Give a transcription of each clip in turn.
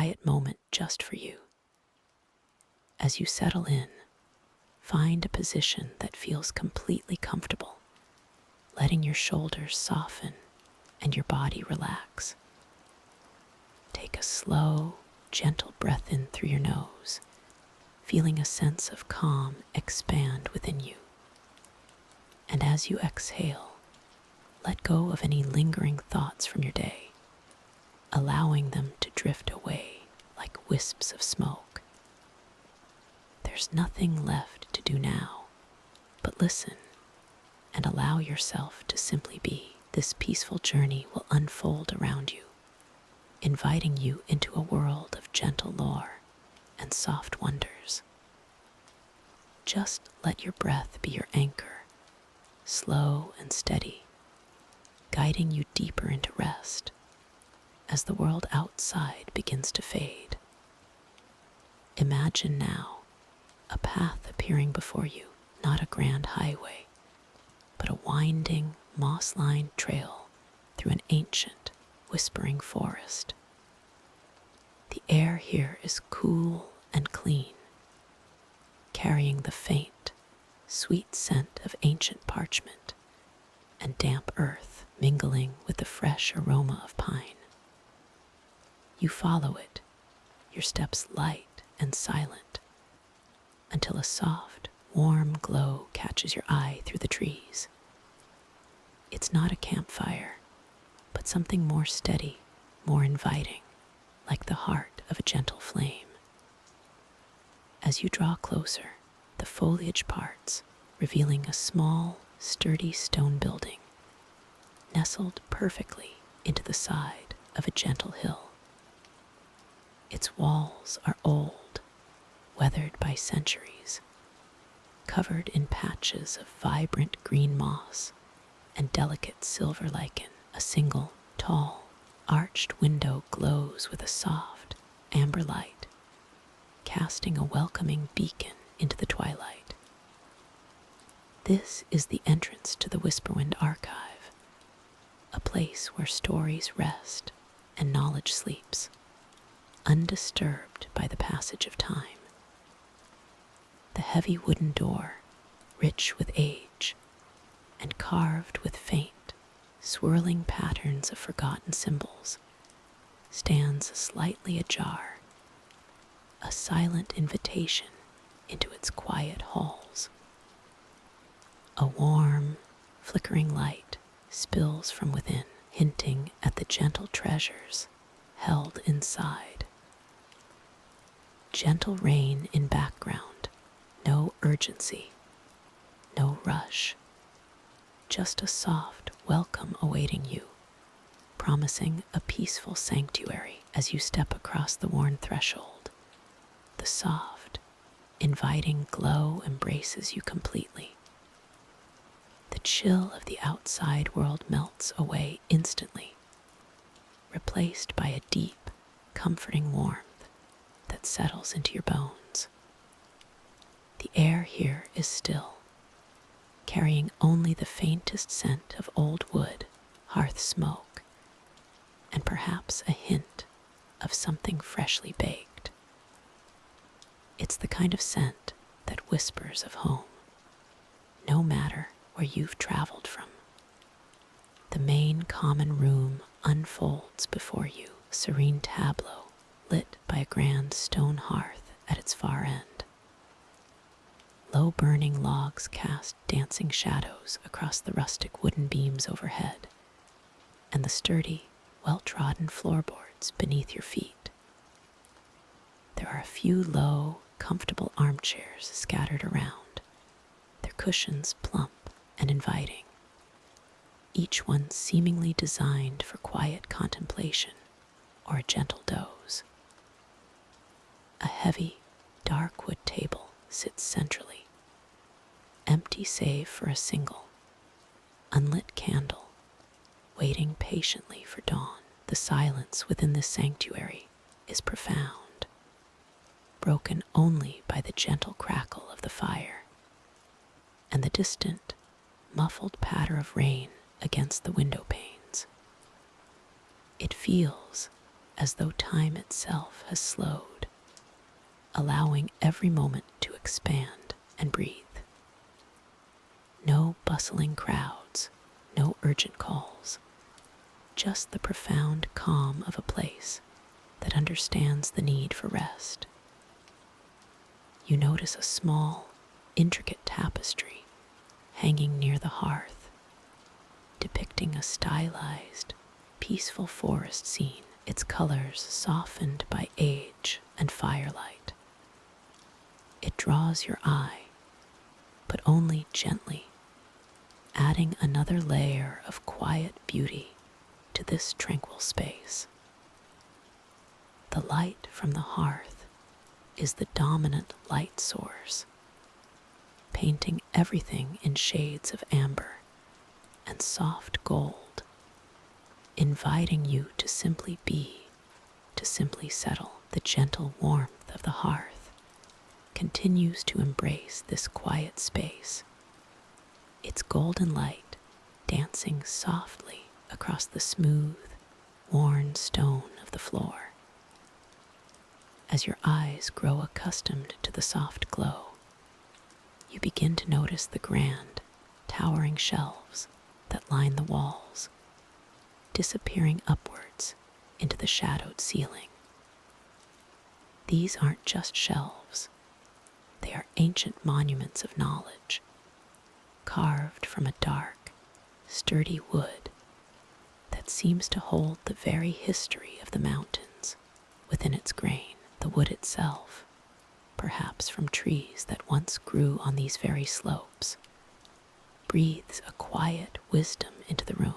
quiet moment just for you. As you settle in, find a position that feels completely comfortable, letting your shoulders soften and your body relax. Take a slow, gentle breath in through your nose, feeling a sense of calm expand within you. And as you exhale, let go of any lingering thoughts from your day, allowing them to drift away like wisps of smoke. There's nothing left to do now but listen and allow yourself to simply be. This peaceful journey will unfold around you, inviting you into a world of gentle lore and soft wonders. Just let your breath be your anchor, slow and steady, guiding you deeper into rest as the world outside begins to fade. Imagine now a path appearing before you, not a grand highway, but a winding, moss-lined trail through an ancient, whispering forest. The air here is cool and clean, carrying the faint, sweet scent of ancient parchment and damp earth mingling with the fresh aroma of pine. You follow it, your steps light and silent, until a soft, warm glow catches your eye through the trees. It's not a campfire, but something more steady, more inviting, like the heart of a gentle flame. As you draw closer, the foliage parts, revealing a small, sturdy stone building, nestled perfectly into the side of a gentle hill. Its walls are old, weathered by centuries, covered in patches of vibrant green moss and delicate silver lichen. A single, tall, arched window glows with a soft, amber light, casting a welcoming beacon into the twilight. This is the entrance to the Whisperwind Archive, a place where stories rest and knowledge sleeps, undisturbed by the passage of time. The heavy wooden door, rich with age, and carved with faint, swirling patterns of forgotten symbols, stands slightly ajar, a silent invitation into its quiet halls. A warm, flickering light spills from within, hinting at the gentle treasures held inside. Gentle rain in background, no urgency, no rush, just a soft welcome awaiting you, promising a peaceful sanctuary as you step across the worn threshold. The soft, inviting glow embraces you completely. The chill of the outside world melts away instantly, replaced by a deep, comforting warmth that settles into your bones. The air here is still, carrying only the faintest scent of old wood, hearth smoke, and perhaps a hint of something freshly baked. It's the kind of scent that whispers of home, no matter where you've traveled from. The main common room unfolds before you, a serene tableau lit by a grand stone hearth at its far end. Low burning logs cast dancing shadows across the rustic wooden beams overhead, and the sturdy, well-trodden floorboards beneath your feet. There are a few low, comfortable armchairs scattered around, their cushions plump and inviting, each one seemingly designed for quiet contemplation or a gentle doze. A heavy, dark wood table sits centrally, empty save for a single, unlit candle, waiting patiently for dawn. The silence within this sanctuary is profound, broken only by the gentle crackle of the fire and the distant, muffled patter of rain against the window panes. It feels as though time itself has slowed, allowing every moment to expand and breathe. No bustling crowds, no urgent calls, just the profound calm of a place that understands the need for rest. You notice a small, intricate tapestry hanging near the hearth, depicting a stylized, peaceful forest scene, its colors softened by age and firelight. It draws your eye, but only gently, adding another layer of quiet beauty to this tranquil space. The light from the hearth is the dominant light source, painting everything in shades of amber and soft gold, inviting you to simply be, to simply settle. The gentle warmth of the hearth continues to embrace this quiet space, its golden light dancing softly across the smooth, worn stone of the floor. As your eyes grow accustomed to the soft glow, you begin to notice the grand, towering shelves that line the walls, disappearing upwards into the shadowed ceiling. These aren't just shelves. They are ancient monuments of knowledge, carved from a dark, sturdy wood that seems to hold the very history of the mountains within its grain. The wood itself, perhaps from trees that once grew on these very slopes, breathes a quiet wisdom into the room.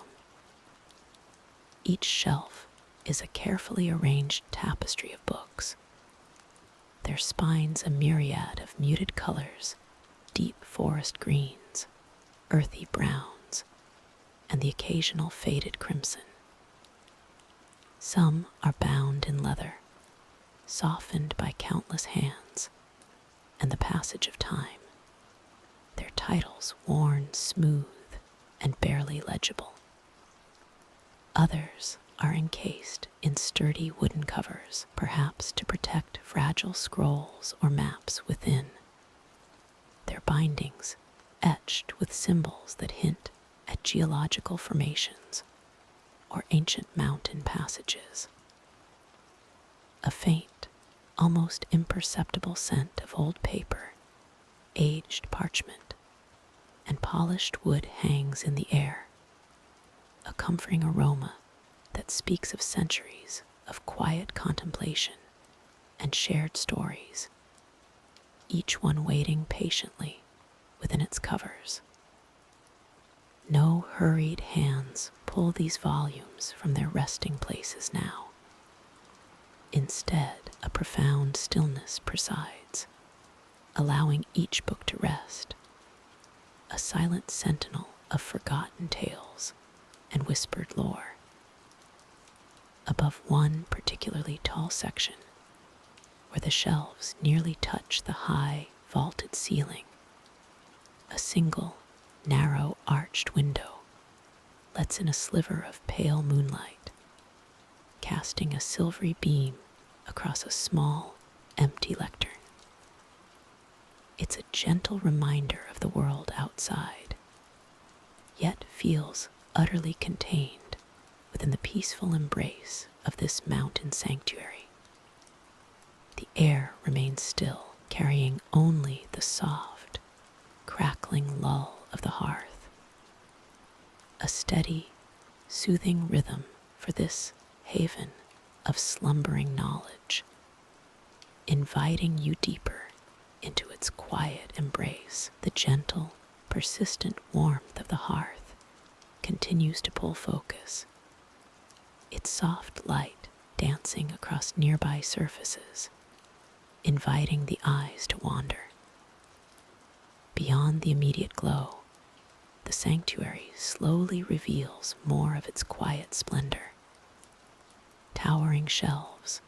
Each shelf is a carefully arranged tapestry of books, their spines a myriad of muted colors, deep forest greens, earthy browns, and the occasional faded crimson. Some are bound in leather, softened by countless hands and the passage of time, their titles worn smooth and barely legible. Others are encased in sturdy wooden covers, perhaps to protect fragile scrolls or maps within, their bindings etched with symbols that hint at geological formations or ancient mountain passages. A faint, almost imperceptible scent of old paper, aged parchment, and polished wood hangs in the air, a comforting aroma that speaks of centuries of quiet contemplation and shared stories, each one waiting patiently within its covers. No hurried hands pull these volumes from their resting places now. Instead, a profound stillness presides, allowing each book to rest, a silent sentinel of forgotten tales and whispered lore. Above one particularly tall section, where the shelves nearly touch the high, vaulted ceiling, a single, narrow, arched window lets in a sliver of pale moonlight, casting a silvery beam across a small, empty lectern. It's a gentle reminder of the world outside, yet feels utterly contained within the peaceful embrace of this mountain sanctuary. The air remains still, carrying only the soft, crackling lull of the hearth, a steady, soothing rhythm for this haven of slumbering knowledge, inviting you deeper into its quiet embrace. The gentle, persistent warmth of the hearth continues to pull focus, its soft light dancing across nearby surfaces, inviting the eyes to wander. Beyond the immediate glow, the sanctuary slowly reveals more of its quiet splendor. Towering shelves,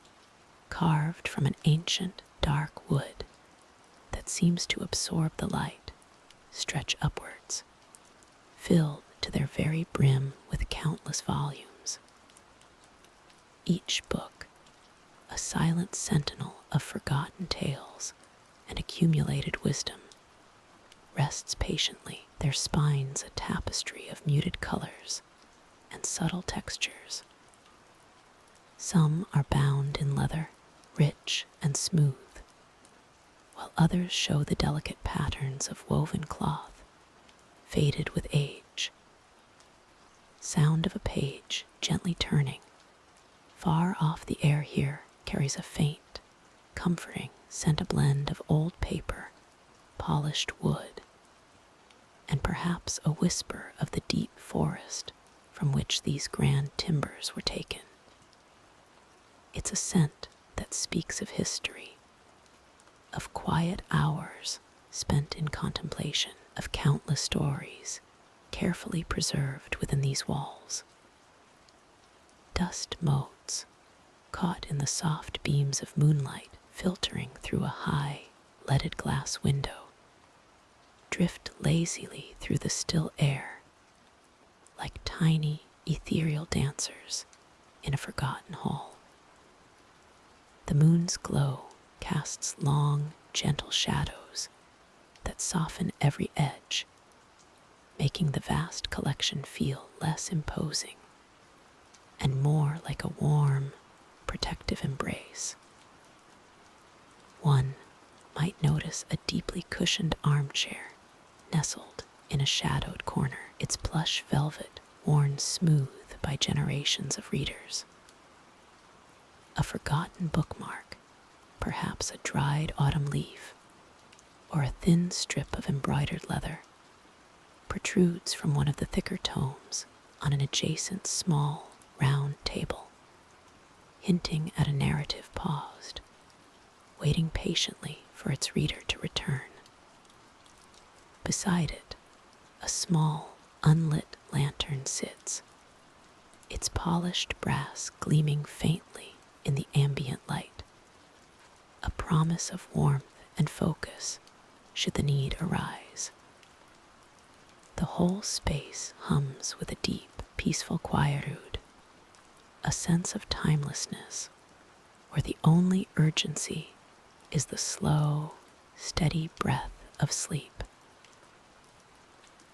carved from an ancient, dark wood that seems to absorb the light, stretch upwards, filled to their very brim with countless volumes. Each book silent sentinel of forgotten tales and accumulated wisdom, rests patiently, their spines a tapestry of muted colors and subtle textures. Some are bound in leather, rich and smooth, while others show the delicate patterns of woven cloth, faded with age. Sound of a page gently turning. Far off, the air here carries a faint, comforting scent, a blend of old paper, polished wood, and perhaps a whisper of the deep forest from which these grand timbers were taken. It's a scent that speaks of history, of quiet hours spent in contemplation, of countless stories carefully preserved within these walls. Dust motes, caught in the soft beams of moonlight filtering through a high, leaded glass window, drift lazily through the still air, like tiny, ethereal dancers in a forgotten hall. The moon's glow casts long, gentle shadows that soften every edge, making the vast collection feel less imposing and more like a warm, protective embrace. One might notice a deeply cushioned armchair nestled in a shadowed corner, its plush velvet worn smooth by generations of readers. A forgotten bookmark, perhaps a dried autumn leaf, or a thin strip of embroidered leather, protrudes from one of the thicker tomes on an adjacent small, round table, hinting at a narrative paused, waiting patiently for its reader to return. Beside it, a small, unlit lantern sits, its polished brass gleaming faintly in the ambient light, a promise of warmth and focus should the need arise. The whole space hums with a deep, peaceful quietude, a sense of timelessness where the only urgency is the slow, steady breath of sleep.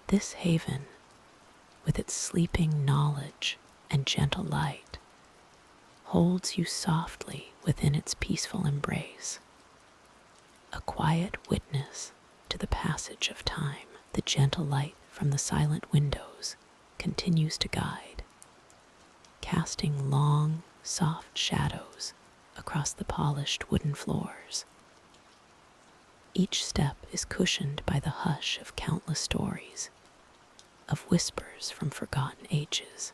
This haven, with its sleeping knowledge and gentle light, holds you softly within its peaceful embrace, a quiet witness to the passage of time. The gentle light from the silent windows continues to guide, casting long, soft shadows across the polished wooden floors. Each step is cushioned by the hush of countless stories, of whispers from forgotten ages.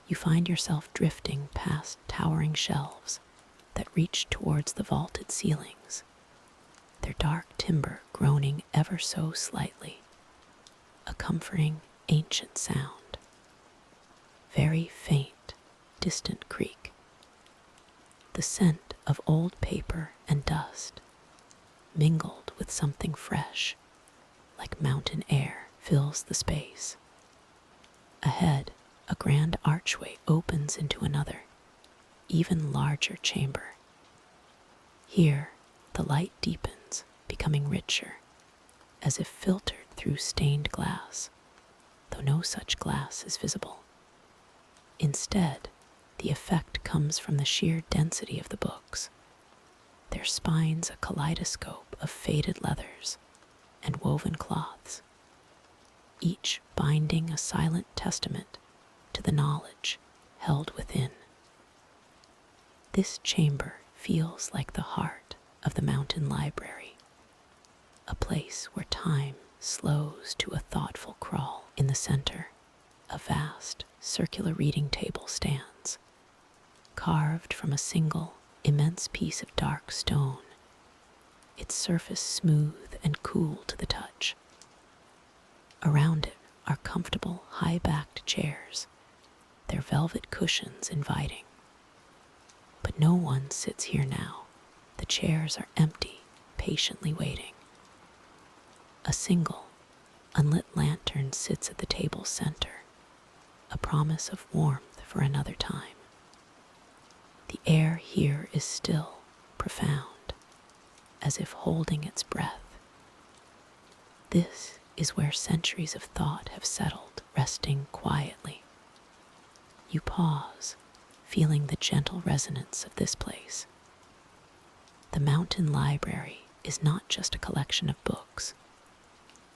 You find yourself drifting past towering shelves that reach towards the vaulted ceilings, their dark timber groaning ever so slightly, a comforting, ancient sound. Very faint, distant creak. The scent of old paper and dust, mingled with something fresh, like mountain air, fills the space. Ahead, a grand archway opens into another, even larger chamber. Here, the light deepens, becoming richer, as if filtered through stained glass, though no such glass is visible. Instead, the effect comes from the sheer density of the books, their spines a kaleidoscope of faded leathers and woven cloths, each binding a silent testament to the knowledge held within. This chamber feels like the heart of the mountain library, a place where time slows to a thoughtful crawl. In the center, a vast, circular reading table stands, carved from a single, immense piece of dark stone, its surface smooth and cool to the touch. Around it are comfortable, high-backed chairs, their velvet cushions inviting. But no one sits here now. The chairs are empty, patiently waiting. A single, unlit lantern sits at the table's center, a promise of warmth for another time. The air here is still, profound, as if holding its breath. This is where centuries of thought have settled, resting quietly. You pause, feeling the gentle resonance of this place. The mountain library is not just a collection of books,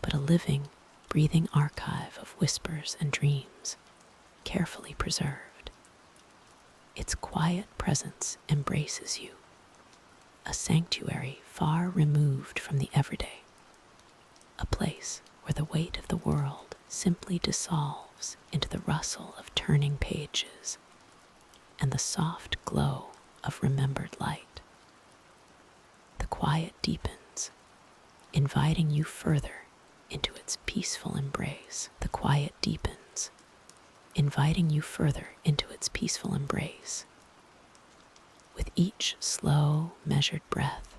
but a living, breathing archive of whispers and dreams, carefully preserved. Its quiet presence embraces you, a sanctuary far removed from the everyday, a place where the weight of the world simply dissolves into the rustle of turning pages and the soft glow of remembered light. The quiet deepens, inviting you further into its peaceful embrace. The quiet deepens, inviting you further into its peaceful embrace. With each slow, measured breath,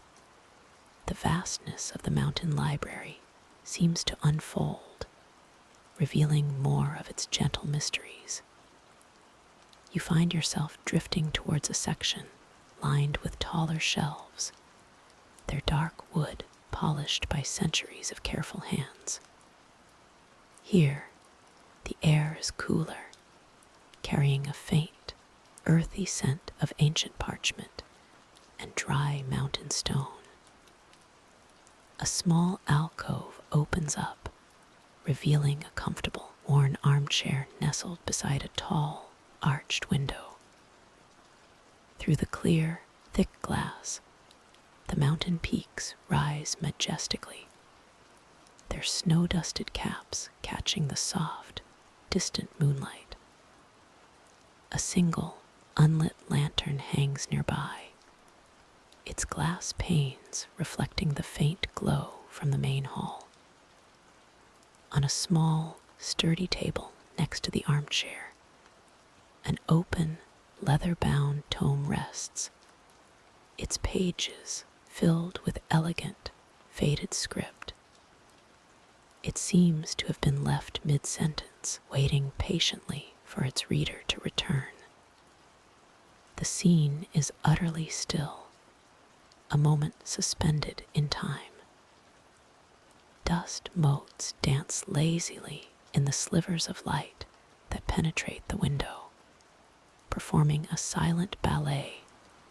the vastness of the mountain library seems to unfold, revealing more of its gentle mysteries. You find yourself drifting towards a section lined with taller shelves, their dark wood polished by centuries of careful hands. Here, the air is cooler, carrying a faint, earthy scent of ancient parchment and dry mountain stone. A small alcove opens up, revealing a comfortable, worn armchair nestled beside a tall, arched window. Through the clear, thick glass, the mountain peaks rise majestically, their snow-dusted caps catching the soft, distant moonlight. A single, unlit lantern hangs nearby, its glass panes reflecting the faint glow from the main hall. On a small, sturdy table next to the armchair, an open, leather-bound tome rests, its pages filled with elegant, faded script. It seems to have been left mid-sentence, waiting patiently for its reader to return. The scene is utterly still, a moment suspended in time. Dust motes dance lazily in the slivers of light that penetrate the window, performing a silent ballet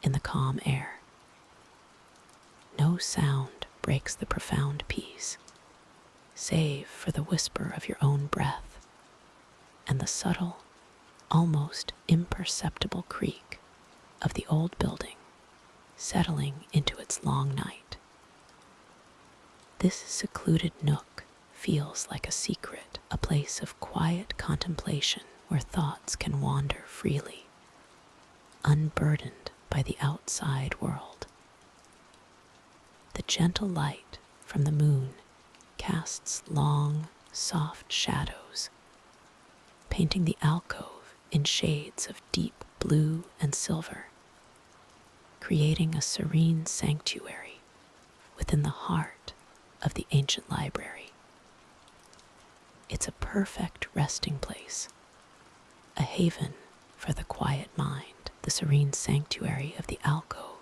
in the calm air. No sound breaks the profound peace, save for the whisper of your own breath and the subtle, almost imperceptible creak of the old building settling into its long night. This secluded nook feels like a secret, a place of quiet contemplation where thoughts can wander freely, unburdened by the outside world. The gentle light from the moon casts long, soft shadows, painting the alcove in shades of deep blue and silver, creating a serene sanctuary within the heart of the ancient library. It's a perfect resting place, a haven for the quiet mind. The serene sanctuary of the alcove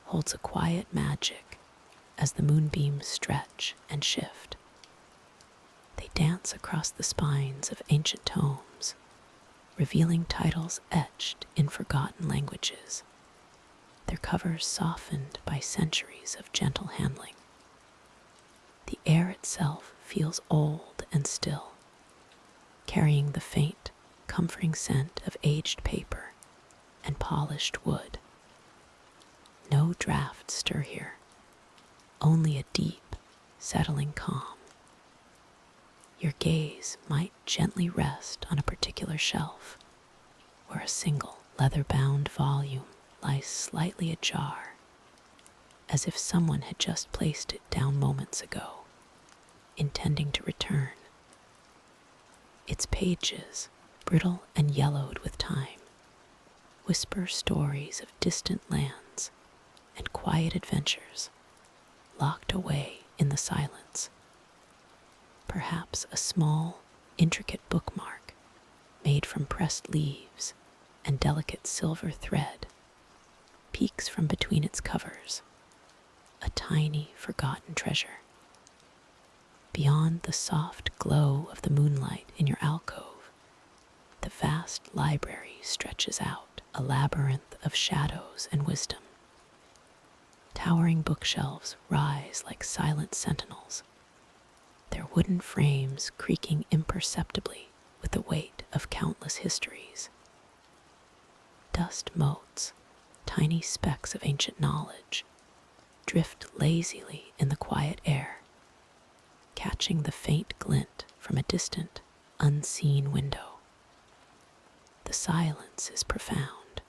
holds a quiet magic as the moonbeams stretch and shift. They dance across the spines of ancient tomes, revealing titles etched in forgotten languages, their covers softened by centuries of gentle handling. The air itself feels old and still, carrying the faint, comforting scent of aged paper and polished wood. No drafts stir here, only a deep, settling calm. Your gaze might gently rest on a particular shelf, where a single leather-bound volume lies slightly ajar, as if someone had just placed it down moments ago, intending to return. Its pages, brittle and yellowed with time, whisper stories of distant lands and quiet adventures locked away in the silence. Perhaps a small, intricate bookmark made from pressed leaves and delicate silver thread peeks from between its covers, a tiny, forgotten treasure. Beyond the soft glow of the moonlight in your alcove, the vast library stretches out, a labyrinth of shadows and wisdom. Towering bookshelves rise like silent sentinels, their wooden frames creaking imperceptibly with the weight of countless histories. Dust motes, tiny specks of ancient knowledge, drift lazily in the quiet air, catching the faint glint from a distant, unseen window. The silence is profound,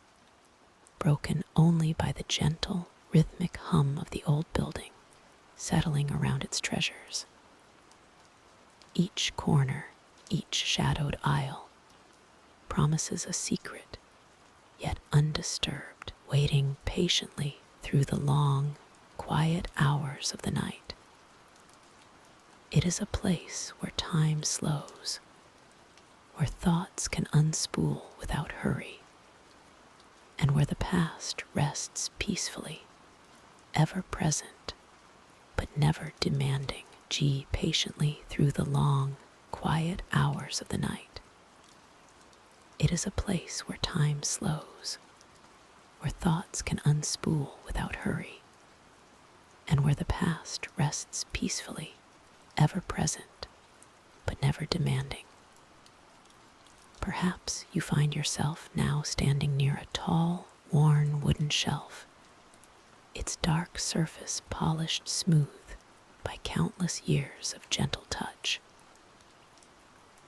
broken only by the gentle, rhythmic hum of the old building settling around its treasures. Each corner, each shadowed aisle, promises a secret, yet undisturbed, waiting patiently through the long, quiet hours of the night. It is a place where time slows, where thoughts can unspool without hurry, and where the past rests peacefully, ever present, but never demanding. G patiently through the long, quiet hours of the night. It is a place where time slows, where thoughts can unspool without hurry, and where the past rests peacefully, ever present, but never demanding. Perhaps you find yourself now standing near a tall, worn wooden shelf, its dark surface polished smooth by countless years of gentle touch.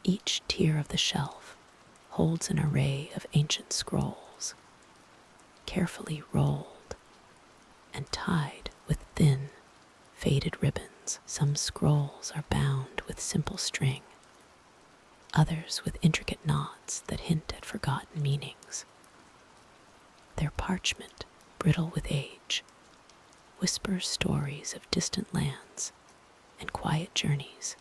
Each tier of the shelf holds an array of ancient scrolls, carefully rolled and tied with thin, faded ribbons. Some scrolls are bound with simple string, others with intricate knots that hint at forgotten meanings. Their parchment, brittle with age, whispers stories of distant lands and quiet journeys,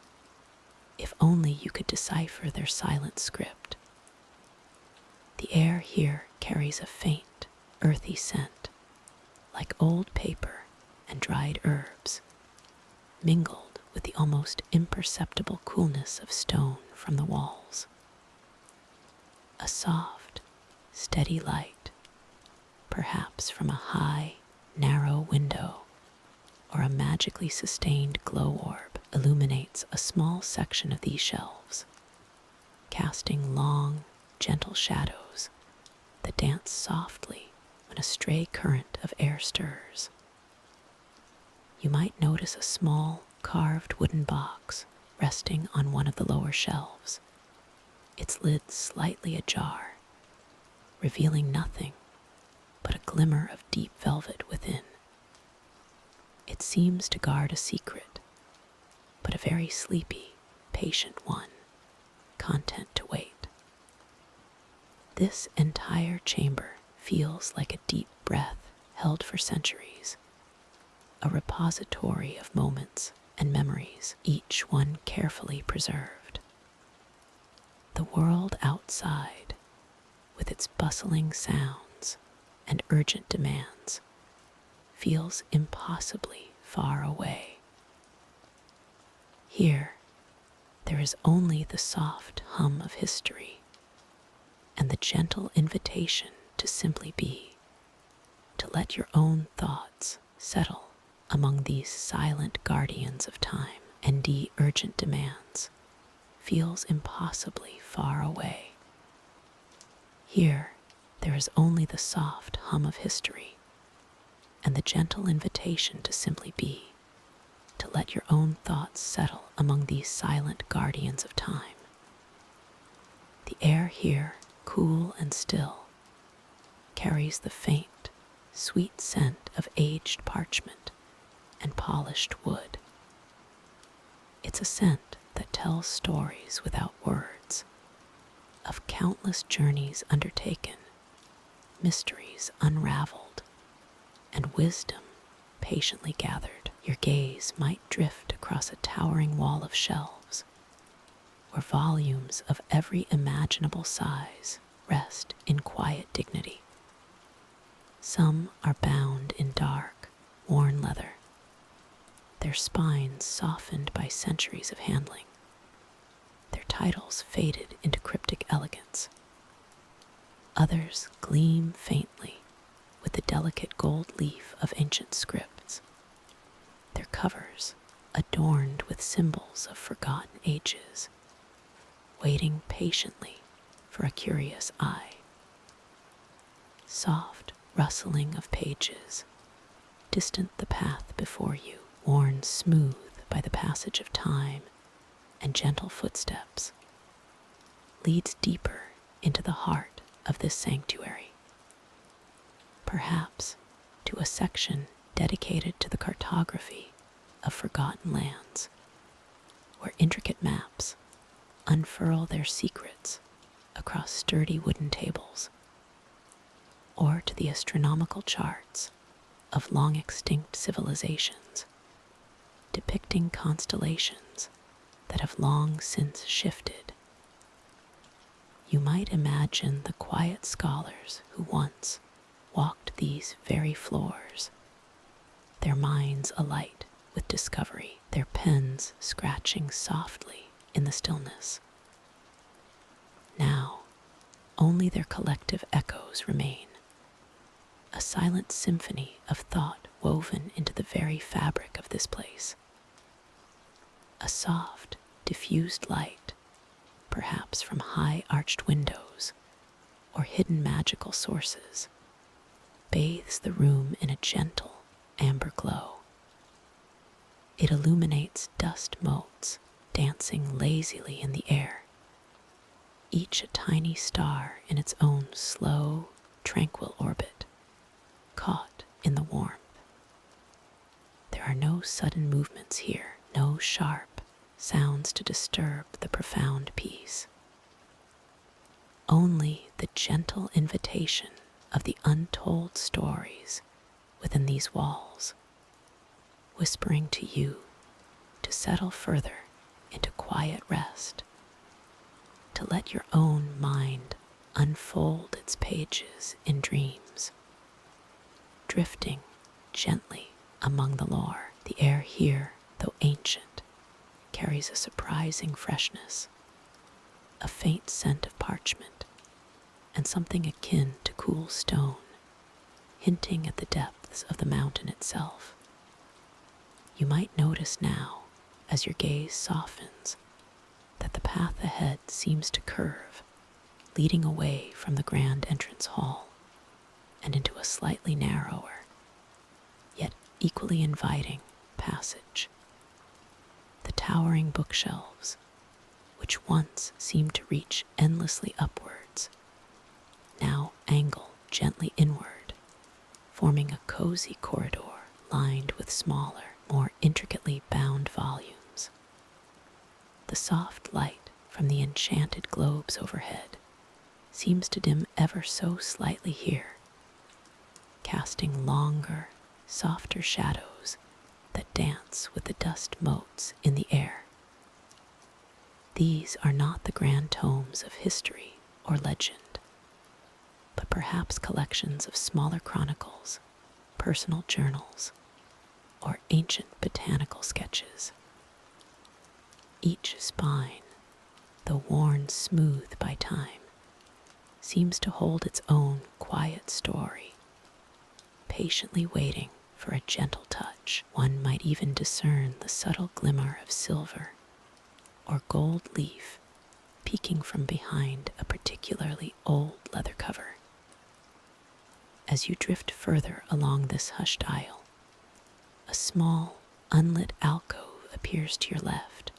if only you could decipher their silent script. The air here carries a faint, earthy scent, like old paper and dried herbs, mingled with the almost imperceptible coolness of stone from the walls. A soft, steady light, perhaps from a high, narrow window or a magically sustained glow orb, illuminates a small section of these shelves, casting long, gentle shadows that dance softly when a stray current of air stirs. You might notice a small, carved wooden box resting on one of the lower shelves, its lid slightly ajar, revealing nothing but a glimmer of deep velvet within. It seems to guard a secret, but a very sleepy, patient one, content to wait. This entire chamber feels like a deep breath held for centuries, a repository of moments and memories, each one carefully preserved. The world outside, with its bustling sounds and urgent demands, feels impossibly far away. Here, there is only the soft hum of history and the gentle invitation to simply be, to let your own thoughts settle among these silent guardians of time, and the urgent demands feels impossibly far away. Here, there is only the soft hum of history and the gentle invitation to simply be, to let your own thoughts settle among these silent guardians of time. The air here, cool and still, carries the faint, sweet scent of aged parchment and polished wood. It's a scent that tells stories without words, of countless journeys undertaken, mysteries unraveled, and wisdom patiently gathered. Your gaze might drift across a towering wall of shelves, where volumes of every imaginable size rest in quiet dignity. Some are bound in dark, worn leather, their spines softened by centuries of handling, their titles faded into cryptic elegance. Others gleam faintly with the delicate gold leaf of ancient scripts, their covers adorned with symbols of forgotten ages, waiting patiently for a curious eye. Soft rustling of pages, distant the path before you, worn smooth by the passage of time and gentle footsteps, leads deeper into the heart of this sanctuary, perhaps to a section dedicated to the cartography of forgotten lands, where intricate maps unfurl their secrets across sturdy wooden tables, or to the astronomical charts of long-extinct civilizations, depicting constellations that have long since shifted. You might imagine the quiet scholars who once walked these very floors, their minds alight with discovery, their pens scratching softly in the stillness. Now, only their collective echoes remain, a silent symphony of thought woven into the very fabric of this place. A soft, diffused light, perhaps from high arched windows or hidden magical sources, bathes the room in a gentle amber glow. It illuminates dust motes dancing lazily in the air, each a tiny star in its own slow, tranquil orbit, caught in the warmth. There are no sudden movements here, no sharp sounds to disturb the profound peace. Only the gentle invitation of the untold stories within these walls, whispering to you to settle further into quiet rest, to let your own mind unfold its pages in dreams, drifting gently among the lore. The air here, though ancient, carries a surprising freshness, a faint scent of parchment, and something akin to cool stone, hinting at the depths of the mountain itself. You might notice now, as your gaze softens, that the path ahead seems to curve, leading away from the grand entrance hall and into a slightly narrower, yet equally inviting passage. The towering bookshelves, which once seemed to reach endlessly upwards, now angle gently inward, forming a cozy corridor lined with smaller, more intricately bound volumes. The soft light from the enchanted globes overhead seems to dim ever so slightly here, casting longer, softer shadows that dance with the dust motes in the air. These are not the grand tomes of history or legend, but perhaps collections of smaller chronicles, personal journals, or ancient botanical sketches. Each spine, though worn smooth by time, seems to hold its own quiet story, patiently waiting for a gentle touch. One might even discern the subtle glimmer of silver or gold leaf peeking from behind a particularly old leather cover. As you drift further along this hushed aisle, a small, unlit alcove appears to your left,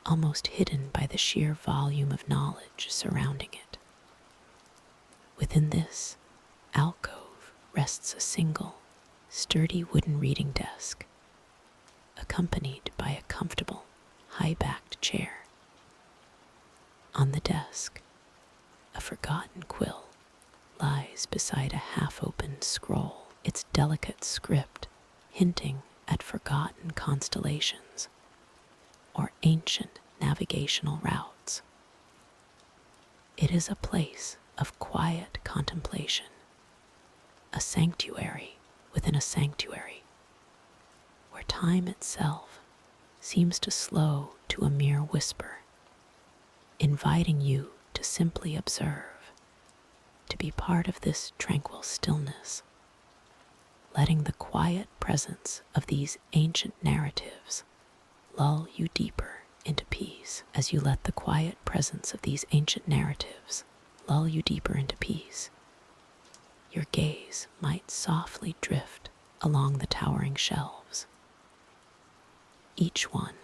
almost hidden by the sheer volume of knowledge surrounding it. Within this alcove rests a single, sturdy wooden reading desk, accompanied by a comfortable, high-backed chair. On the desk, a forgotten quill lies beside a half-opened scroll, its delicate script hinting at forgotten constellations or ancient navigational routes. It is a place of quiet contemplation, a sanctuary within a sanctuary, where time itself seems to slow to a mere whisper, inviting you to simply observe, to be part of this tranquil stillness, letting the quiet presence of these ancient narratives lull you deeper into peace. As you let the quiet presence of these ancient narratives lull you deeper into peace, your gaze might softly drift along the towering shelves, each one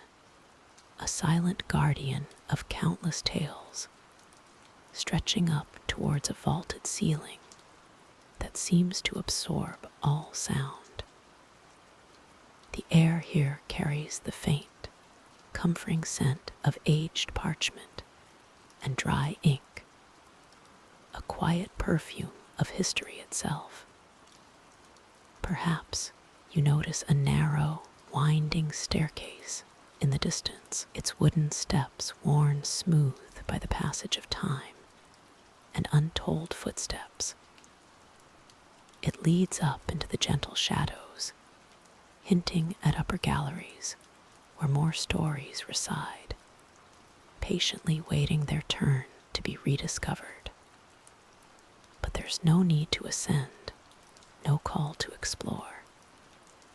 a silent guardian of countless tales, stretching up towards a vaulted ceiling that seems to absorb all sound. The air here carries the faint, comforting scent of aged parchment and dry ink, a quiet perfume of history itself. Perhaps you notice a narrow, winding staircase in the distance, its wooden steps worn smooth by the passage of time and untold footsteps. It leads up into the gentle shadows, hinting at upper galleries where more stories reside, patiently waiting their turn to be rediscovered. But there's no need to ascend, no call to explore,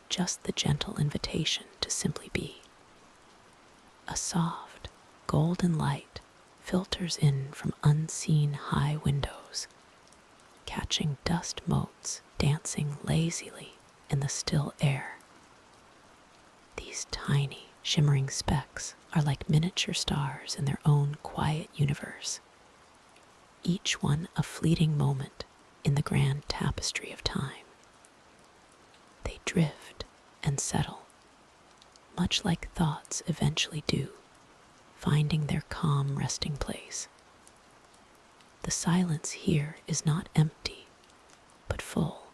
just the gentle invitation to simply be. A soft, golden light filters in from unseen high windows, catching dust motes dancing lazily in the still air. These tiny, shimmering specks are like miniature stars in their own quiet universe, each one a fleeting moment in the grand tapestry of time. They drift and settle, much like thoughts eventually do, finding their calm resting place. The silence here is not empty, but full.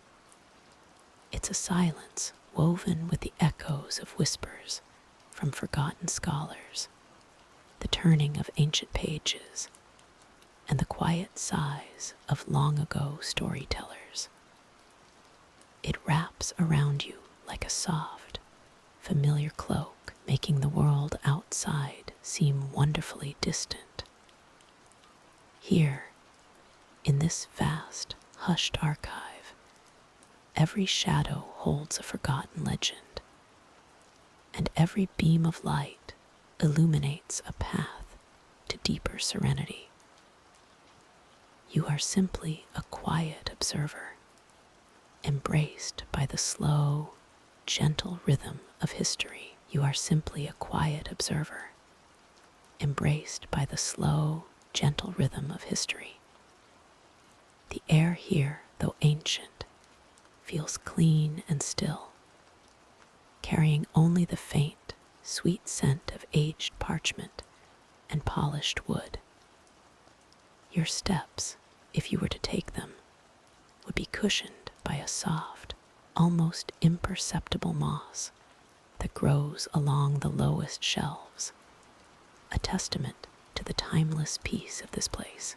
It's a silence woven with the echoes of whispers from forgotten scholars, the turning of ancient pages, and the quiet sighs of long-ago storytellers. It wraps around you like a soft, familiar cloak, making the world outside seem wonderfully distant. Here, in this vast, hushed archive, every shadow holds a forgotten legend, and every beam of light illuminates a path to deeper serenity. You are simply a quiet observer, embraced by the slow, gentle rhythm of history. You are simply a quiet observer, embraced by the slow, gentle rhythm of history. The air here, though ancient, feels clean and still, carrying only the faint, sweet scent of aged parchment and polished wood. Your steps, if you were to take them, would be cushioned by a soft, almost imperceptible moss that grows along the lowest shelves, a testament to the timeless peace of this place.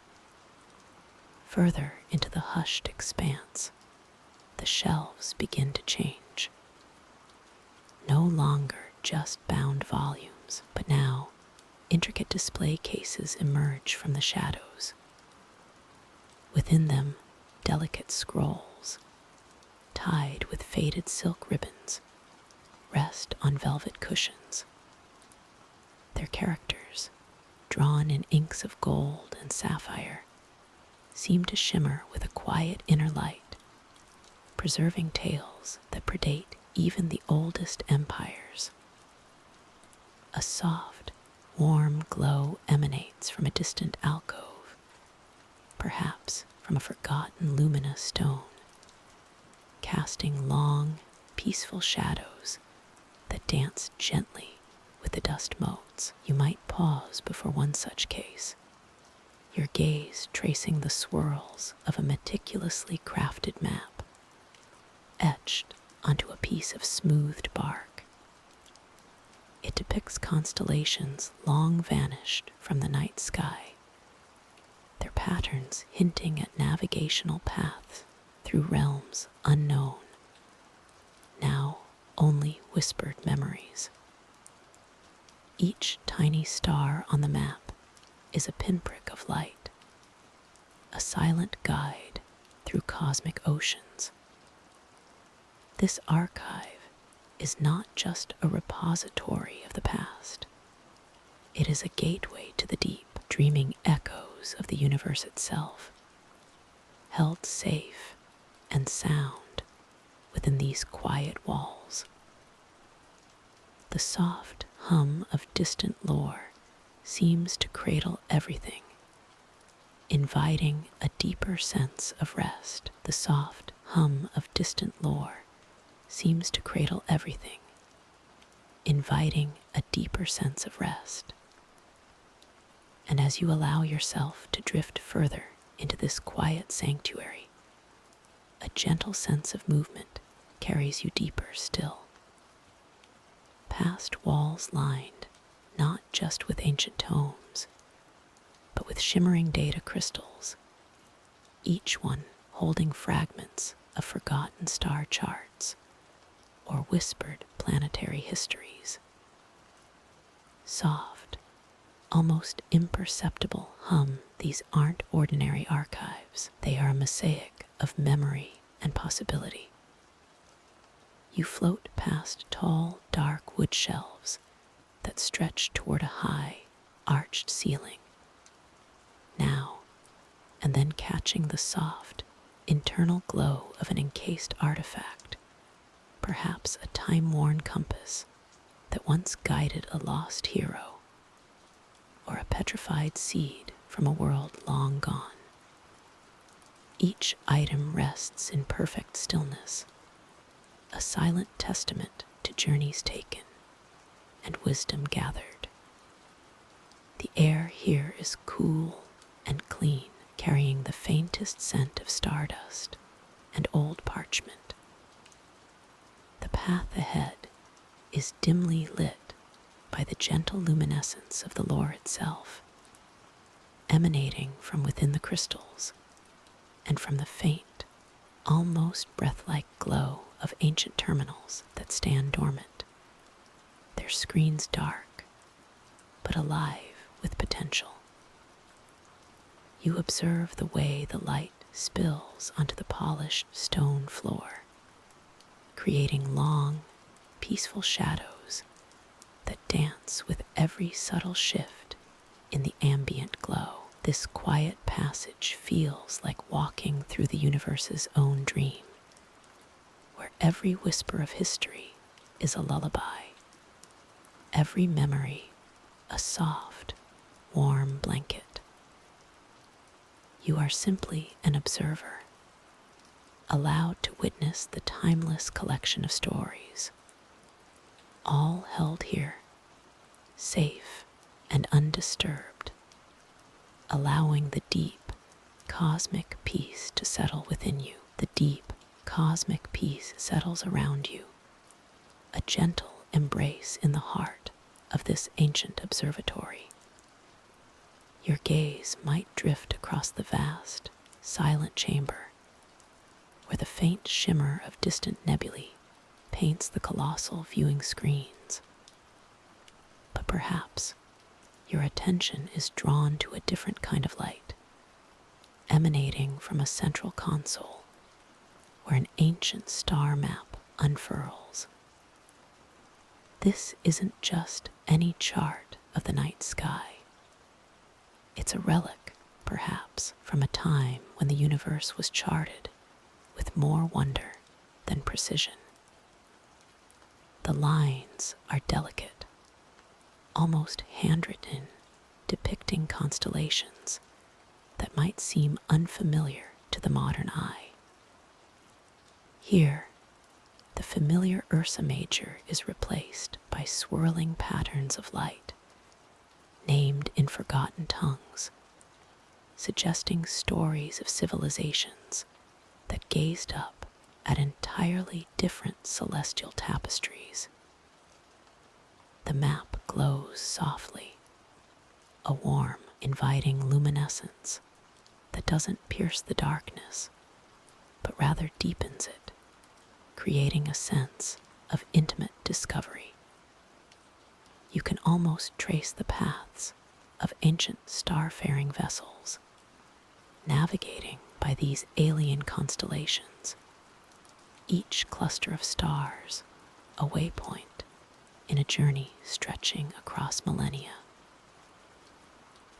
Further into the hushed expanse, the shelves begin to change. No longer just bound volumes, but now intricate display cases emerge from the shadows. Within them, delicate scrolls, tied with faded silk ribbons, rest on velvet cushions. Their characters, drawn in inks of gold and sapphire, seem to shimmer with a quiet inner light, preserving tales that predate even the oldest empires. A soft, warm glow emanates from a distant alcove, perhaps from a forgotten luminous stone, casting long, peaceful shadows that dance gently with the dust motes. You might pause before one such case, your gaze tracing the swirls of a meticulously crafted map, etched onto a piece of smoothed bark. It depicts constellations long vanished from the night sky, their patterns hinting at navigational paths through through realms unknown, now only whispered memories. Each tiny star on the map is a pinprick of light, a silent guide through cosmic oceans. This archive is not just a repository of the past. It is a gateway to the deep, dreaming echoes of the universe itself, held safe and sound within these quiet walls. The soft hum of distant lore seems to cradle everything, inviting a deeper sense of rest. The soft hum of distant lore seems to cradle everything, inviting a deeper sense of rest. And as you allow yourself to drift further into this quiet sanctuary, a gentle sense of movement carries you deeper still, past walls lined not just with ancient tomes, but with shimmering data crystals, each one holding fragments of forgotten star charts or whispered planetary histories. Soft, almost imperceptible hum, these aren't ordinary archives. They are a mosaic of memory and possibility. You float past tall, dark wood shelves that stretch toward a high, arched ceiling, now and then catching the soft, internal glow of an encased artifact, perhaps a time-worn compass that once guided a lost hero, or a petrified seed from a world long gone. Each item rests in perfect stillness, a silent testament to journeys taken and wisdom gathered. The air here is cool and clean, carrying the faintest scent of stardust and old parchment. The path ahead is dimly lit by the gentle luminescence of the lore itself, emanating from within the crystals and from the faint, almost breath-like glow of ancient terminals that stand dormant, their screens dark but alive with potential. You observe the way the light spills onto the polished stone floor, creating long, peaceful shadows that dance with every subtle shift in the ambient glow. This quiet passage feels like walking through the universe's own dream, where every whisper of history is a lullaby, every memory a soft, warm blanket. You are simply an observer, allowed to witness the timeless collection of stories, all held here, safe and undisturbed, allowing the deep, cosmic peace to settle within you. The deep, cosmic peace settles around you, a gentle embrace in the heart of this ancient observatory. Your gaze might drift across the vast, silent chamber, where the faint shimmer of distant nebulae paints the colossal viewing screens. But perhaps your attention is drawn to a different kind of light, emanating from a central console where an ancient star map unfurls. This isn't just any chart of the night sky. It's a relic, perhaps, from a time when the universe was charted with more wonder than precision. The lines are delicate, almost handwritten, depicting constellations that might seem unfamiliar to the modern eye. Here, the familiar Ursa Major is replaced by swirling patterns of light, named in forgotten tongues, suggesting stories of civilizations that gazed up at entirely different celestial tapestries. The map glows softly, a warm, inviting luminescence that doesn't pierce the darkness, but rather deepens it, creating a sense of intimate discovery. You can almost trace the paths of ancient starfaring vessels, navigating by these alien constellations, each cluster of stars a waypoint in a journey stretching across millennia.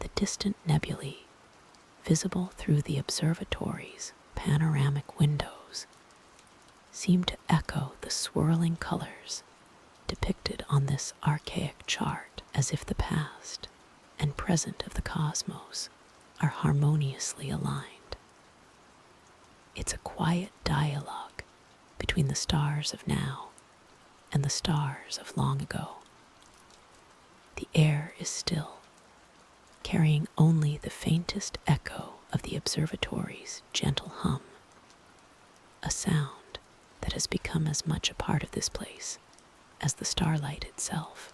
The distant nebulae, visible through the observatory's panoramic windows, seem to echo the swirling colors depicted on this archaic chart, as if the past and present of the cosmos are harmoniously aligned. It's a quiet dialogue between the stars of now and the stars of long ago. The air is still, carrying only the faintest echo of the observatory's gentle hum, a sound that has become as much a part of this place as the starlight itself.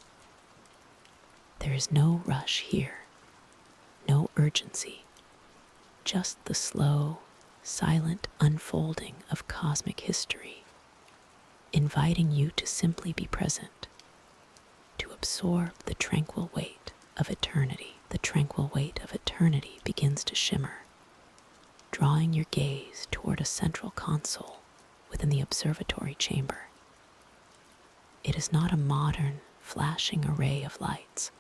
There is no rush here, no urgency, just the slow, silent unfolding of cosmic history, inviting you to simply be present, to absorb the tranquil weight of eternity. The tranquil weight of eternity begins to shimmer, drawing your gaze toward a central console within the observatory chamber. It is not a modern, flashing array of lights,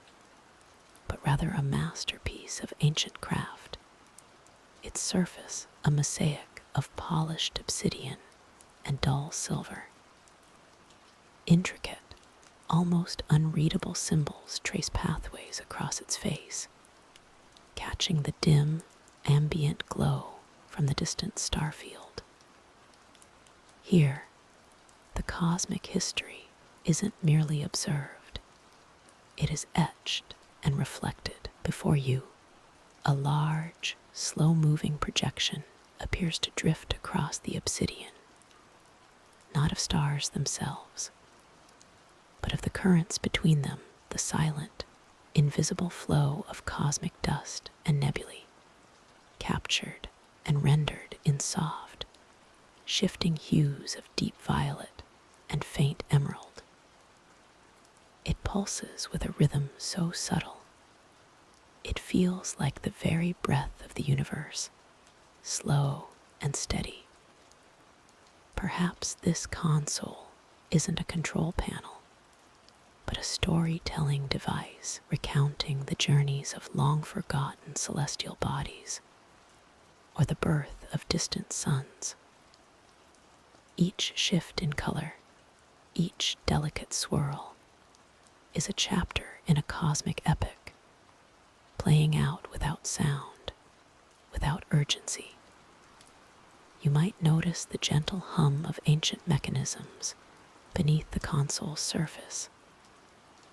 but rather a masterpiece of ancient craft, its surface a mosaic of polished obsidian and dull silver. Intricate, almost unreadable symbols trace pathways across its face, catching the dim, ambient glow from the distant starfield. Here, the cosmic history isn't merely observed, it is etched and reflected before you. A large, slow-moving projection appears to drift across the obsidian, not of stars themselves, but of the currents between them, the silent, invisible flow of cosmic dust and nebulae, captured and rendered in soft, shifting hues of deep violet and faint emerald. It pulses with a rhythm so subtle, it feels like the very breath of the universe, slow and steady. Perhaps this console isn't a control panel, but a storytelling device recounting the journeys of long-forgotten celestial bodies, or the birth of distant suns. Each shift in color, each delicate swirl, is a chapter in a cosmic epic, playing out without sound, without urgency. You might notice the gentle hum of ancient mechanisms beneath the console's surface,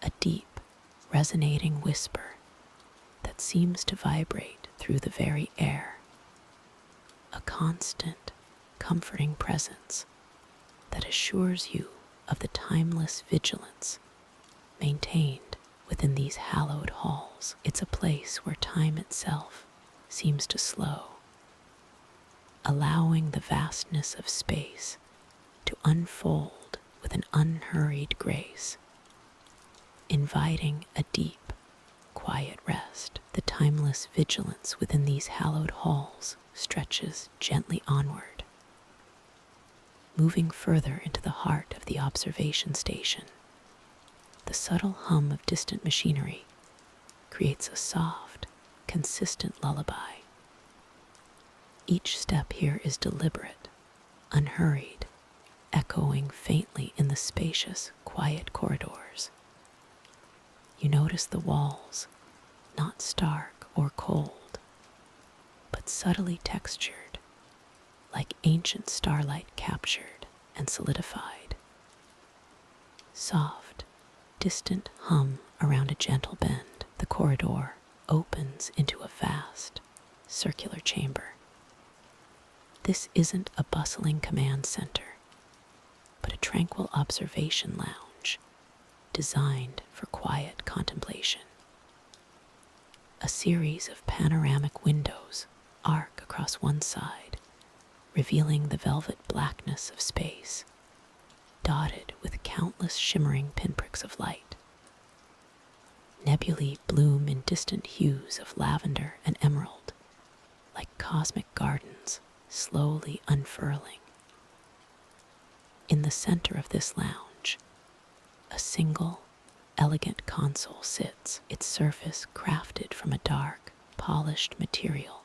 a deep, resonating whisper that seems to vibrate through the very air, a constant, comforting presence that assures you of the timeless vigilance maintained within these hallowed halls. It's a place where time itself seems to slow, allowing the vastness of space to unfold with an unhurried grace, inviting a deep, quiet rest. The timeless vigilance within these hallowed halls stretches gently onward, moving further into the heart of the observation station. The subtle hum of distant machinery creates a soft, consistent lullaby. Each step here is deliberate, unhurried, echoing faintly in the spacious, quiet corridors. You notice the walls, not stark or cold, but subtly textured, like ancient starlight captured and solidified. Soft, distant hum around a gentle bend, the corridor opens into a vast, circular chamber. This isn't a bustling command center, but a tranquil observation lounge designed for quiet contemplation. A series of panoramic windows arc across one side, revealing the velvet blackness of space, dotted with countless shimmering pinpricks of light. Nebulae bloom in distant hues of lavender and emerald, like cosmic gardens slowly unfurling. In the center of this lounge, a single, elegant console sits, its surface crafted from a dark, polished material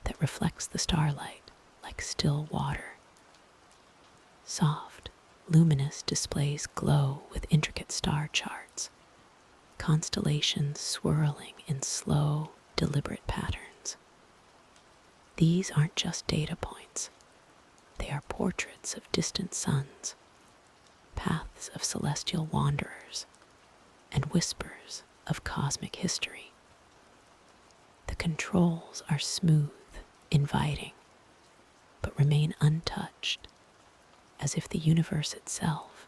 that reflects the starlight like still water. Soft, luminous displays glow with intricate star charts, constellations swirling in slow, deliberate patterns. These aren't just data points. They are portraits of distant suns, paths of celestial wanderers, and whispers of cosmic history. The controls are smooth, inviting, but remain untouched, as if the universe itself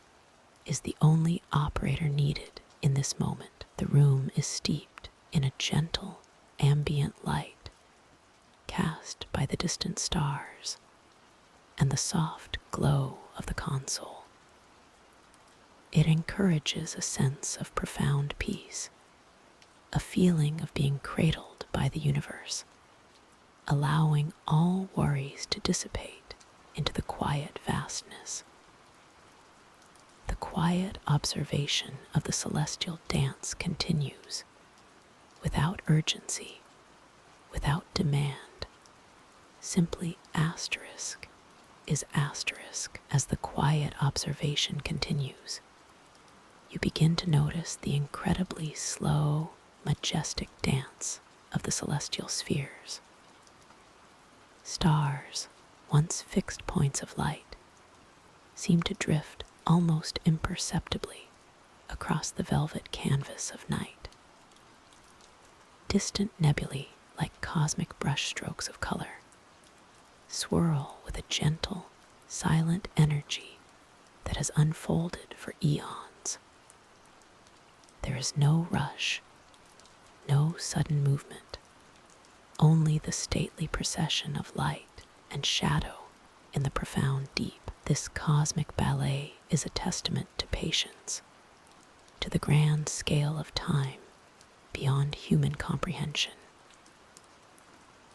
is the only operator needed in this moment. The room is steeped in a gentle, ambient light, cast by the distant stars and the soft glow of the console. It encourages a sense of profound peace, a feeling of being cradled by the universe, allowing all worries to dissipate into the quiet vastness. The quiet observation of the celestial dance continues, without urgency, without demand. Simply asterisk is asterisk. As the quiet observation continues, you begin to notice the incredibly slow, majestic dance of the celestial spheres. Stars, once fixed points of light, seem to drift almost imperceptibly across the velvet canvas of night. Distant nebulae, like cosmic brushstrokes of color, swirl with a gentle, silent energy that has unfolded for eons. There is no rush, no sudden movement, only the stately procession of light and shadow in the profound deep. This cosmic ballet is a testament to patience, to the grand scale of time beyond human comprehension.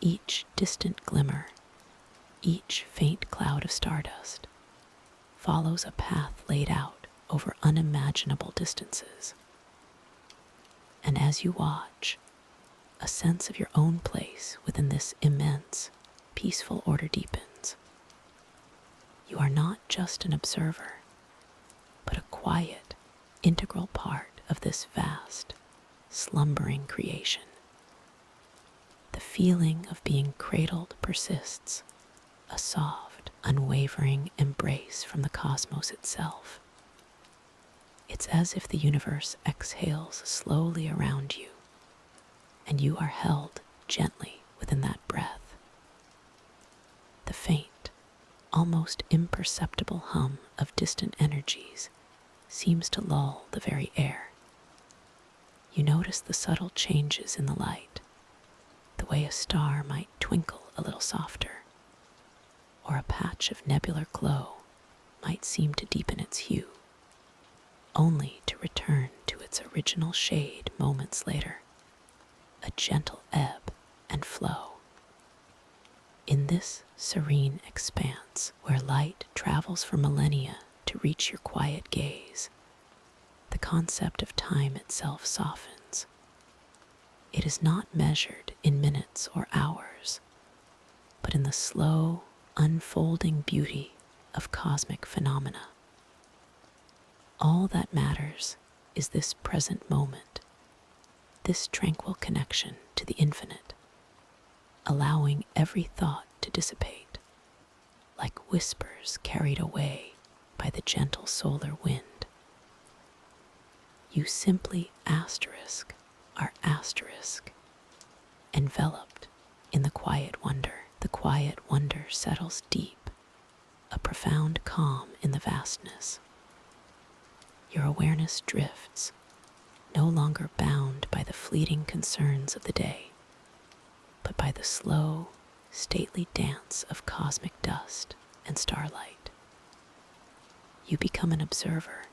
Each distant glimmer, each faint cloud of stardust, follows a path laid out over unimaginable distances. And as you watch, a sense of your own place within this immense, peaceful order deepens. You are not just an observer, but a quiet, integral part of this vast, slumbering creation. The feeling of being cradled persists, a soft, unwavering embrace from the cosmos itself. It's as if the universe exhales slowly around you, and you are held gently within that breath. The faint, almost imperceptible hum of distant energies seems to lull the very air. You notice the subtle changes in the light, the way a star might twinkle a little softer, or a patch of nebular glow might seem to deepen its hue, only to return to its original shade moments later, a gentle ebb and flow. In this serene expanse, where light travels for millennia to reach your quiet gaze, the concept of time itself softens. It is not measured in minutes or hours, but in the slow, unfolding beauty of cosmic phenomena. All that matters is this present moment, this tranquil connection to the infinite, allowing every thought to dissipate, like whispers carried away by the gentle solar wind. You simply asterisk are asterisk, enveloped in the quiet wonder. The quiet wonder settles deep, a profound calm in the vastness. Your awareness drifts, no longer bound by the fleeting concerns of the day, but by the slow, stately dance of cosmic dust and starlight. You become an observer,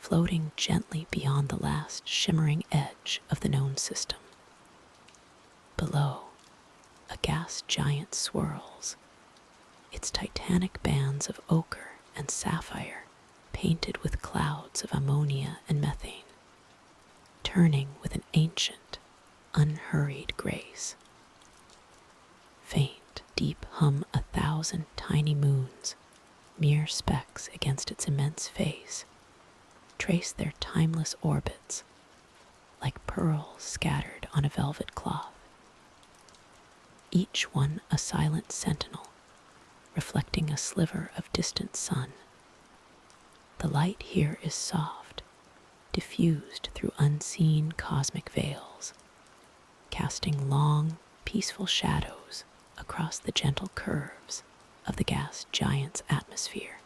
floating gently beyond the last shimmering edge of the known system. Below, a gas giant swirls, its titanic bands of ochre and sapphire painted with clouds of ammonia and methane, turning with an ancient, unhurried grace. Faint, deep hum 1,000 tiny moons, mere specks against its immense face, trace their timeless orbits like pearls scattered on a velvet cloth. Each one a silent sentinel, reflecting a sliver of distant sun. The light here is soft, diffused through unseen cosmic veils, casting long, peaceful shadows across the gentle curves of the gas giant's atmosphere.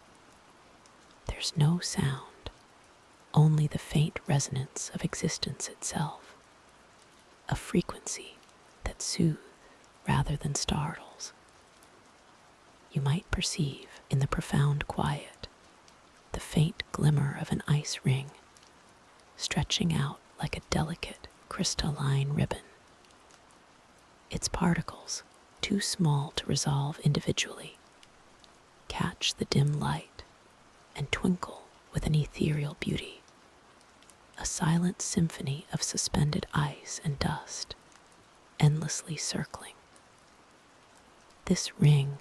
There's no sound, only the faint resonance of existence itself, a frequency that soothes rather than startles. You might perceive in the profound quiet the faint glimmer of an ice ring, stretching out like a delicate crystalline ribbon. Its particles, too small to resolve individually, catch the dim light and twinkle with an ethereal beauty, a silent symphony of suspended ice and dust, endlessly circling. This ring,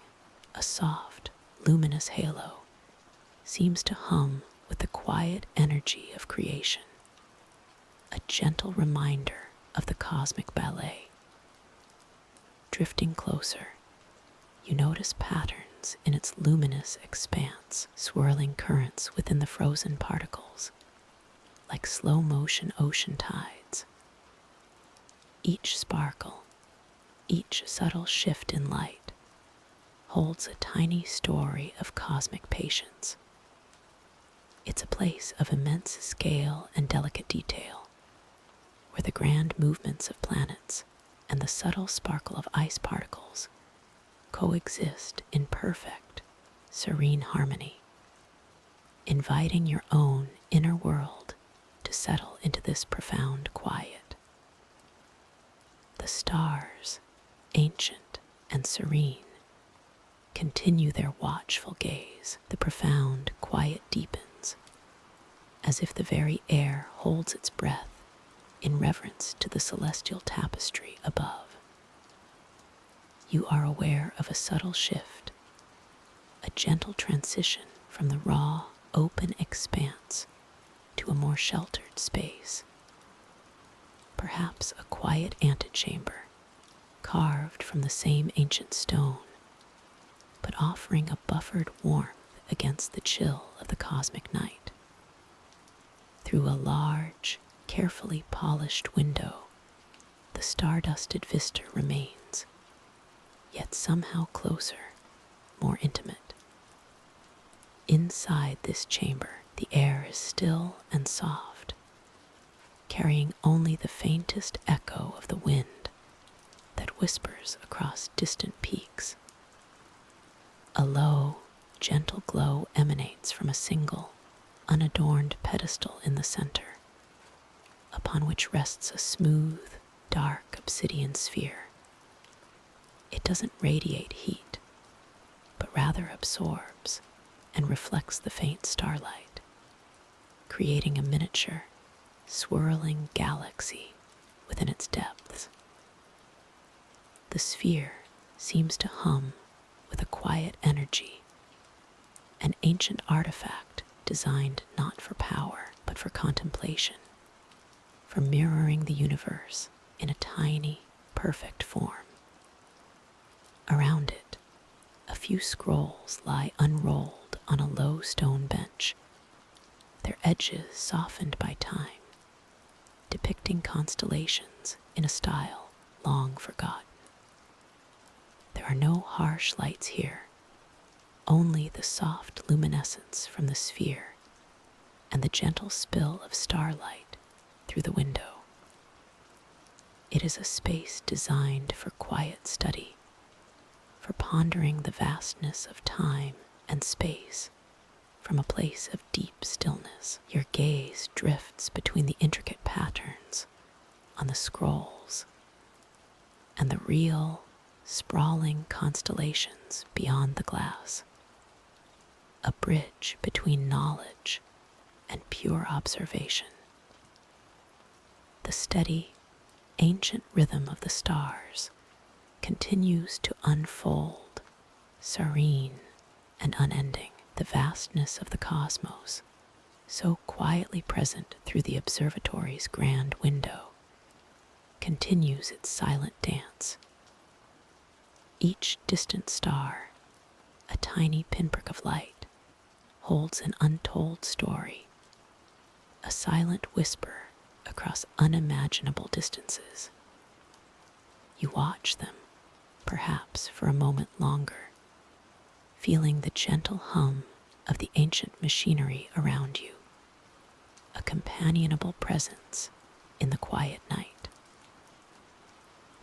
a soft, luminous halo, seems to hum with the quiet energy of creation, a gentle reminder of the cosmic ballet. Drifting closer, you notice patterns in its luminous expanse, swirling currents within the frozen particles, like slow-motion ocean tides. Each sparkle, each subtle shift in light, holds a tiny story of cosmic patience. It's a place of immense scale and delicate detail, where the grand movements of planets and the subtle sparkle of ice particles coexist in perfect, serene harmony, inviting your own inner world to settle into this profound quiet. The stars, ancient and serene, continue their watchful gaze. The profound quiet deepens, as if the very air holds its breath in reverence to the celestial tapestry above. You are aware of a subtle shift, a gentle transition from the raw, open expanse to a more sheltered space. Perhaps a quiet antechamber, carved from the same ancient stone, but offering a buffered warmth against the chill of the cosmic night. Through a large, carefully polished window, the star-dusted vista remains, yet somehow closer, more intimate. Inside this chamber, the air is still and soft, carrying only the faintest echo of the wind that whispers across distant peaks. A low, gentle glow emanates from a single, unadorned pedestal in the center, upon which rests a smooth, dark obsidian sphere. It doesn't radiate heat, but rather absorbs and reflects the faint starlight, creating a miniature, swirling galaxy within its depths. The sphere seems to hum with a quiet energy, an ancient artifact designed not for power, but for contemplation, for mirroring the universe in a tiny, perfect form. Around it, a few scrolls lie unrolled on a low stone bench, their edges softened by time, depicting constellations in a style long forgotten. There are no harsh lights here, only the soft luminescence from the sphere and the gentle spill of starlight through the window. It is a space designed for quiet study, for pondering the vastness of time and space from a place of deep stillness. Your gaze drifts between the intricate patterns on the scrolls and the real, sprawling constellations beyond the glass. A bridge between knowledge and pure observation. The steady, ancient rhythm of the stars continues to unfold, serene and unending. The vastness of the cosmos, so quietly present through the observatory's grand window, continues its silent dance. Each distant star, a tiny pinprick of light, holds an untold story, a silent whisper across unimaginable distances. You watch them, perhaps for a moment longer, feeling the gentle hum of the ancient machinery around you, a companionable presence in the quiet night.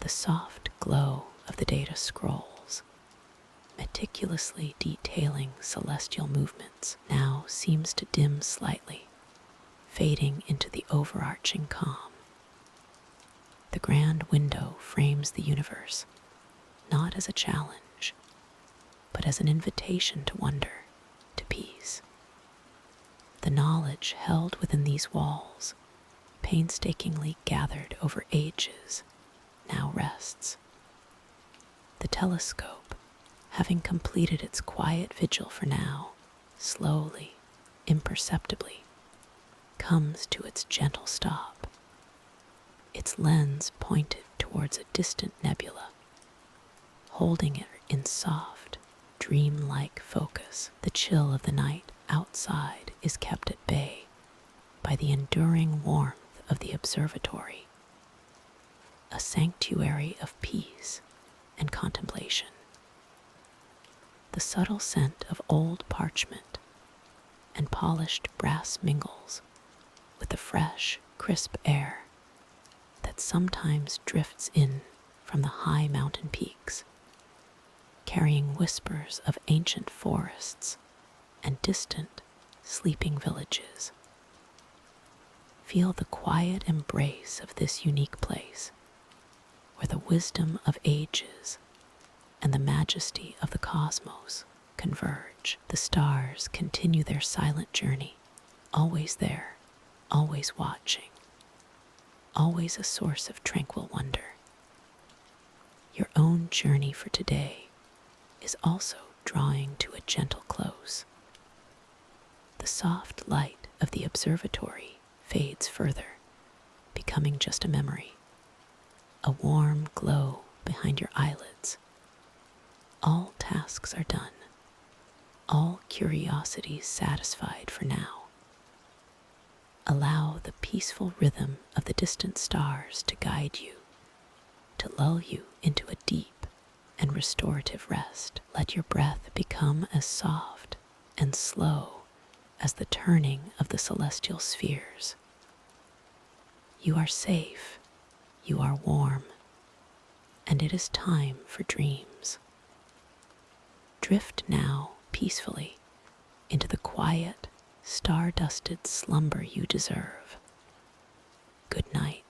The soft glow of the data scrolls, meticulously detailing celestial movements, now seems to dim slightly, fading into the overarching calm. The grand window frames the universe, not as a challenge, but as an invitation to wonder, to peace. The knowledge held within these walls, painstakingly gathered over ages, now rests. The telescope, having completed its quiet vigil for now, slowly, imperceptibly, comes to its gentle stop, its lens pointed towards a distant nebula, holding it in soft, dreamlike focus. The chill of the night outside is kept at bay by the enduring warmth of the observatory, a sanctuary of peace and contemplation. The subtle scent of old parchment and polished brass mingles with the fresh, crisp air that sometimes drifts in from the high mountain peaks, carrying whispers of ancient forests and distant, sleeping villages. Feel the quiet embrace of this unique place, where the wisdom of ages and the majesty of the cosmos converge. The stars continue their silent journey, always there, always watching, always a source of tranquil wonder. Your own journey for today is also drawing to a gentle close. The soft light of the observatory fades further, becoming just a memory, a warm glow behind your eyelids. All tasks are done, all curiosities satisfied for now. Allow the peaceful rhythm of the distant stars to guide you, to lull you into a deep and restorative rest. Let your breath become as soft and slow as the turning of the celestial spheres. You are safe, you are warm, and it is time for dreams. Drift now peacefully into the quiet, star-dusted slumber you deserve. Good night.